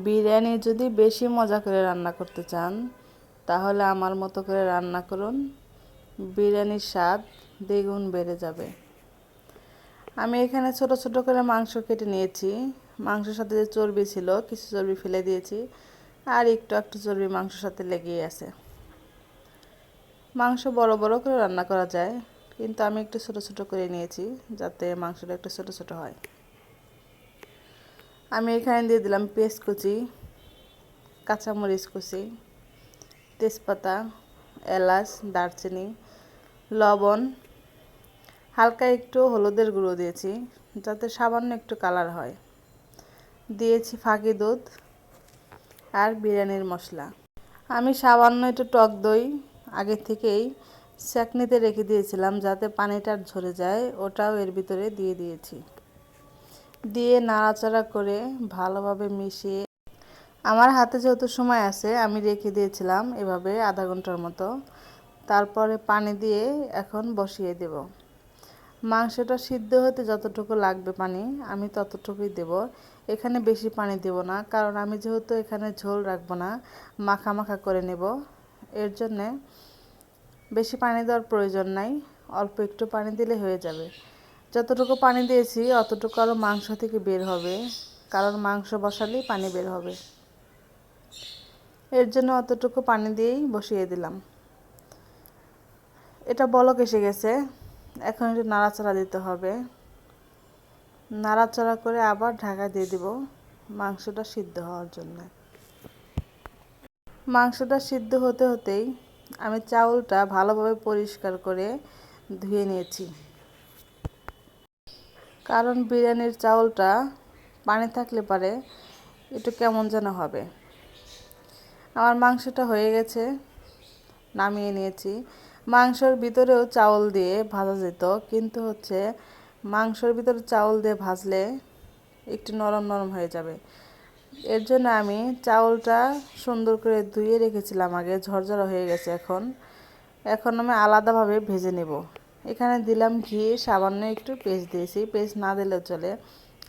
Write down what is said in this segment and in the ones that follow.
বিরিয়ানি যদি বেশি মজা করে রান্না করতে চান তাহলে আমার মতো করে রান্না করুন, বিরিয়ানির স্বাদ দ্বিগুণ বেড়ে যাবে। আমি এখানে ছোট ছোট করে মাংস কেটে নিয়েছি। মাংসের সাথে যে চর্বি ছিল কিছু চর্বি ফেলে দিয়েছি, আর একটু একটু চর্বি মাংসের সাথে লেগেই আছে। মাংস বড় বড় করে রান্না করা যায়, কিন্তু আমি একটু ছোট ছোট করে নিয়েছি যাতে মাংসটা একটু ছোট ছোট হয়। আমি এখানে দিয়ে দিলাম পেঁয়াজ কুচি, কাঁচামরিচ কুচি, তেজপাতা, এলাচ, দারচিনি, লবণ, হালকা একটু হলুদের গুঁড়ো দিয়েছি যাতে সামান্য একটু কালার হয়। দিয়েছি ফাঁকি দুধ আর বিরিয়ানির মশলা। আমি সামান্য একটু টক দই আগে থেকেই ছাঁকনিতে রেখে দিয়েছিলাম যাতে পানিটা ঝরে যায়, ওটাও এর ভিতরে দিয়ে দিয়েছি। দিয়ে নাড়াচাড়া করে ভালোভাবে মিশিয়ে আমার হাতে যেহেতু সময় আছে আমি রেখে দিয়েছিলাম এভাবে আধা ঘন্টার মতো। তারপরে পানি দিয়ে এখন বসিয়ে দেব। মাংসটা সিদ্ধ হতে যতটুকু লাগবে পানি আমি ততটুকুই দেব। এখানে বেশি পানি দেব না, কারণ আমি যেহেতু এখানে ঝোল রাখবো না, মাখা মাখা করে নেব। এর জন্যে বেশি পানি দেওয়ার প্রয়োজন নাই, অল্প একটু পানি দিলে হয়ে যাবে। যতটুকু পানি দিয়েছি অতটুকু আরও মাংস থেকে বের হবে, কারণ মাংস বসালেই পানি বের হবে। এর জন্য অতটুকু পানি দিয়েই বসিয়ে দিলাম। এটা বলক এসে গেছে, এখন একটু নাড়াচাড়া দিতে হবে। নাড়াচাড়া করে আবার ঢাকা দিয়ে দিব মাংসটা সিদ্ধ হওয়ার জন্য। মাংসটা সিদ্ধ হতে হতেই আমি চাউলটা ভালোভাবে পরিষ্কার করে ধুয়ে নিয়েছি, কারণ বিরিয়ানির চাউলটা পানি থাকলে পারে একটু কেমন যেন হবে। আমার মাংসটা হয়ে গেছে, নামিয়ে নিয়েছি। মাংসের ভিতরেও চাউল দিয়ে ভাজা যেত, কিন্তু মাংসের ভিতরে চাউল দিয়ে ভাজলে একটু নরম নরম হয়ে যাবে। এর জন্য আমি চাউলটা সুন্দর করে ধুয়ে রেখেছিলাম আগে, ঝরঝরা হয়ে গেছে। এখন আমি আলাদাভাবে ভেজে নেব। এখানে দিলাম ঘি, সামান্য একটু পেস্ট দিয়েছি, পেস্ট না দিলেও চলে,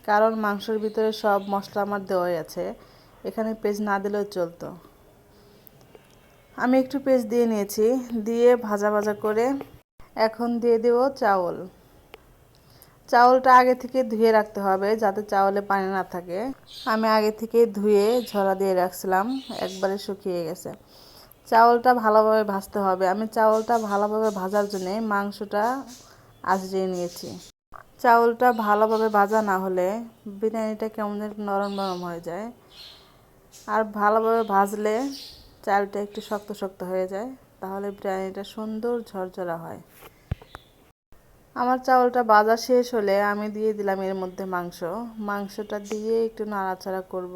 কারণ মাংসের ভিতরে সব মশলা আমার দেওয়াই আছে, এখানে পেস্ট না দিলেও চলতো। আমি একটু পেস্ট দিয়ে নিয়েছি, দিয়ে ভাজা ভাজা করে এখন দিয়ে দেব চাউল। চাউলটা আগে থেকে ধুয়ে রাখতে হবে যাতে চাউলে পানি না থাকে। আমি আগে থেকে ধুয়ে ঝরা দিয়ে রাখছিলাম, একবারে শুকিয়ে গেছে। চাউলটা ভালোভাবে ভাজতে হবে। আমি চাউলটা ভালোভাবে ভাজার জন্য মাংসটা আঁচড়িয়ে নিয়েছি। চাউলটা ভালোভাবে ভাজা না হলে বিরিয়ানিটা কেমন নরম নরম হয়ে যায়, আর ভালোভাবে ভাজলে চালটা একটু শক্ত শক্ত হয়ে যায়, তাহলে বিরিয়ানিটা সুন্দর ঝরঝরা হয়। আমার চাউলটা ভাজা শেষ হলে আমি দিয়ে দিলাম এর মধ্যে মাংসটা দিয়ে একটু নাড়াচাড়া করব।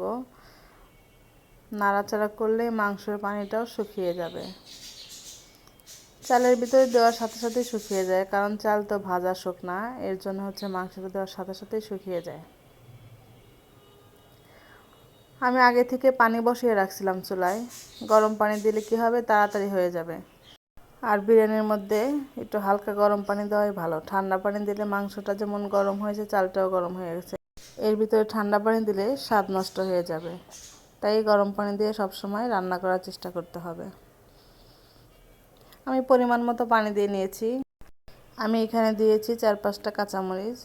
নাড়াচাড়া করলে মাংসের পানিটাও শুকিয়ে যাবে। চালের ভিতরে দেওয়ার সাথে সাথেই শুকিয়ে যায়, কারণ চাল তো ভাজা শুকনা, এর জন্য মাংসটা দেওয়ার সাথে সাথেই শুকিয়ে যায়। আমি আগে থেকে পানি বসিয়ে রাখছিলাম চুলায়, গরম পানি দিলে কি হবে, তাড়াতাড়ি হয়ে যাবে। আর বিরিয়ানির মধ্যে একটু হালকা গরম পানি দেওয়াই ভালো। ঠান্ডা পানি দিলে মাংসটা যেমন গরম হয়েছে, চালটাও গরম হয়ে গেছে, এর ভিতরে ঠান্ডা পানি দিলে স্বাদ নষ্ট হয়ে যাবে। তাই গরম পানি দিয়ে সবসময় রান্না করার চেষ্টা করতে হবে। আমি পরিমাণ মতো পানি দিয়ে নিয়েছি। আমি এখানে দিয়েছি 4-5টা কাঁচামরিচ।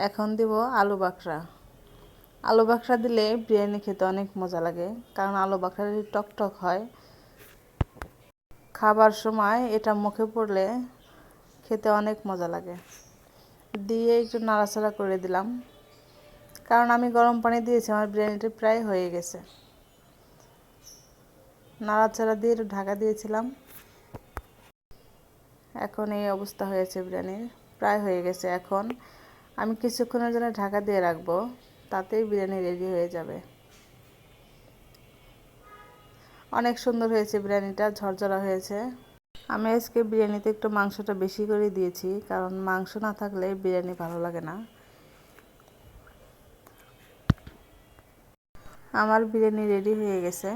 এখন দিব আলু বাখরা। আলু বাখরা দিলে বিরিয়ানি খেতে অনেক মজা লাগে, কারণ আলু বাখরা টক টক হয়। খাবার সময় এটা মুখে পড়লে খেতে অনেক মজা লাগে। দিয়ে একটু নাড়াচাড়া করে দিলাম, কারণ আমি গরম পানি দিয়েছি, আমার বিরিয়ানিটা প্রায় হয়ে গেছে। নাড়াচাড়া দিয়ে একটু ঢাকা দিয়েছিলাম। এখন এই অবস্থা হয়েছে বিরিয়ানির, প্রায় হয়ে গেছে। এখন আমি কিছুক্ষণের জন্য ঢাকা দিয়ে রাখবো, তাতেই বিরিয়ানি রেডি হয়ে যাবে। অনেক সুন্দর হয়েছে বিরিয়ানিটা, ঝরঝরা হয়েছে। আমি আজকে বিরিয়ানিতে একটু মাংসটা বেশি করে দিয়েছি, কারণ মাংস না থাকলে বিরিয়ানি ভালো লাগে না। আমার বিরিয়ানি রেডি হয়ে গেছে,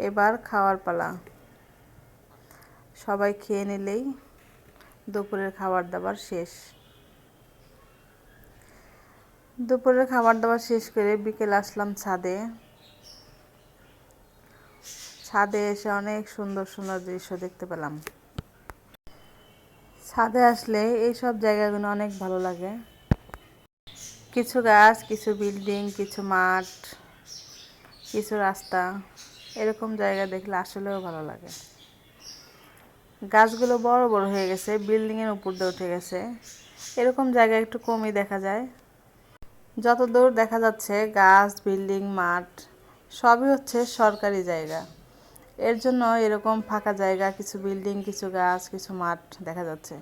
এবার খাওয়ার পালা। সবাই খেয়ে নিলেই দুপুরের খাবার দাবার শেষ। দুপুরের খাবার দাবার শেষ করে বিকেলে আসলাম ছাদে। ছাদে এসে অনেক সুন্দর সুন্দর দৃশ্য দেখতে পেলাম। ছাদে আসলে এইসব জায়গাগুলো অনেক ভালো লাগে। কিছু গাছ, কিছু বিল্ডিং, কিছু মাঠ, কিছু রাস্তা, এরকম জায়গা দেখলে আসলেও ভালো লাগে। গাছগুলো বড় বড় হয়ে গেছে, বিল্ডিংয়ের উপর দিয়ে উঠে গেছে। এরকম জায়গা একটু কমই দেখা যায়। যত দূর দেখা যাচ্ছে গাছ, বিল্ডিং, মাঠ সবই হচ্ছে সরকারি জায়গা। এর জন্য এরকম ফাঁকা জায়গা, কিছু বিল্ডিং, কিছু গাছ, কিছু মাঠ দেখা যাচ্ছে।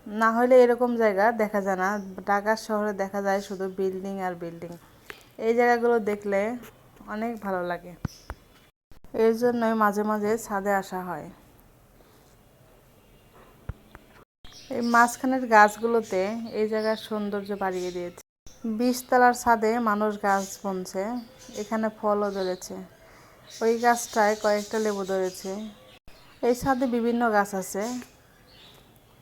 না হলে এরকম জায়গা দেখা যায় না। ঢাকা শহরে দেখা যায় শুধু বিল্ডিং আর বিল্ডিং। এই জায়গাগুলো দেখলে অনেক ভালো লাগে। এর জন্যই মাঝে মাঝে ছাদে আসা হয়। এই মাঝখানের গাছগুলোতে এই জায়গার সৌন্দর্য বাড়িয়ে দিয়েছে। 20 তলার ছাদে মানুষ গাছ বুনছে। এখানে ফলও ধরেছে। ওই গাছটায় কয়েকটা লেবু ধরেছে। এই ছাদে বিভিন্ন গাছ আছে,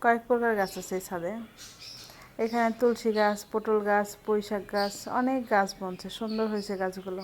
কয়েক প্রকার গাছ আছে এই ছাদে। এখানে তুলসী গাছ, পটল গাছ, পুঁইশাক গাছ, অনেক গাছ বুনছে। সুন্দর হয়েছে গাছগুলো।